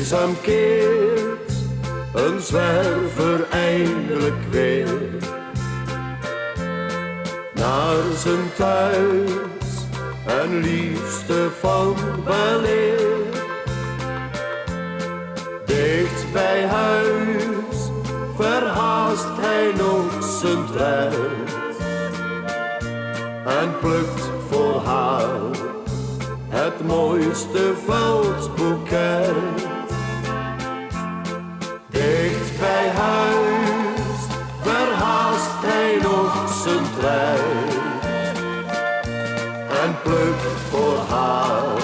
Eenzaam keert een zwerver eindelijk weer naar zijn thuis en liefste van weleer. Dicht bij huis verhaast hij nog zijn tred en plukt voor haar het mooiste veldboeket. Dicht bij huis verhaast hij nog zijn tred en plukt voor haar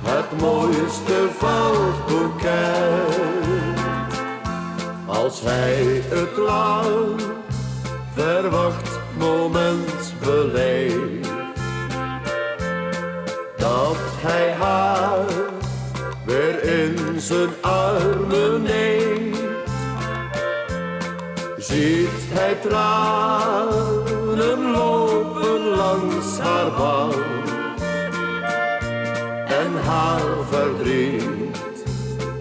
het mooiste veldboeket. Als hij het lang verwacht moment beleeft, dat hij haar weer in zijn armen neemt, ziet hij tranen lopen langs haar wang en haar verdriet,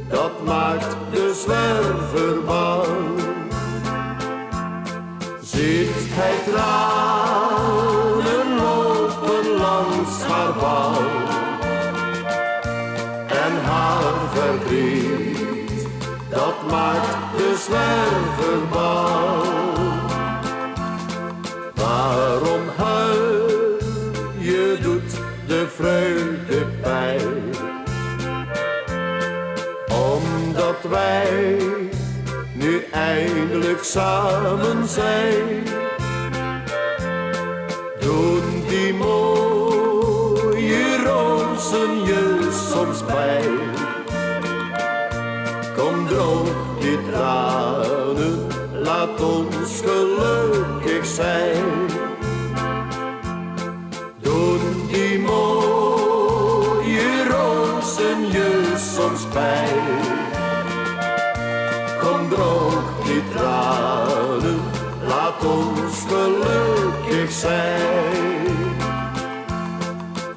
dat maakt de zwerver bang. Ziet hij tranen lopen langs haar wang en haar verdriet, dat maakt de zwerver bang. Waarom huil je, doet de vreugde pijn? Omdat wij nu eindelijk samen zijn, doen die mooie rozen je soms pijn. Kom, droog die tranen, laat ons gelukkig zijn. Doen die mooie rozen je soms pijn. Kom, droog die tranen, laat ons gelukkig zijn.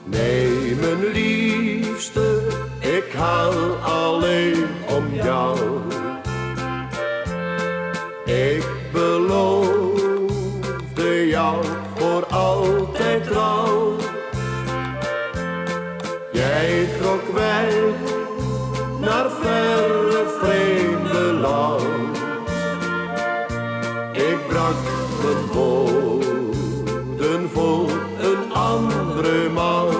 Nee, mijn liefste, ik huil alleen om jou. Ik beloofde jou voor altijd trouw. Jij trok weg naar verre vreemde land. Ik brak mijn woorden voor een andere man.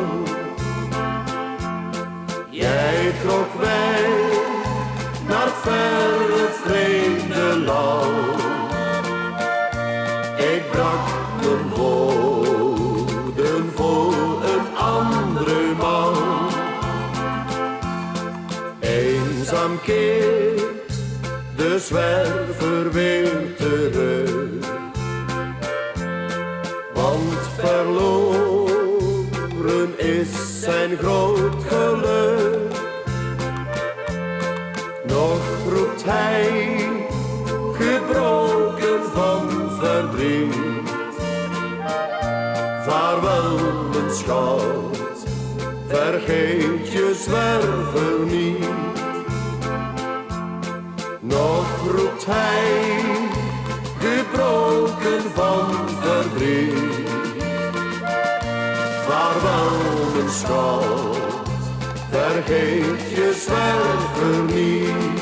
Jij trok weg naar verre vreemde land. Ik brak mijn woorden voor een andere man. Eenzaam keert de zwerver weer terug, want verloren is zijn groot geluk. Nog roept hij, gebroken van verdriet, vaarwel mijn schat, vergeet je zwerver niet. Nog roept hij, gebroken van verdriet, vaarwel mijn schat, vergeet je zwerver niet.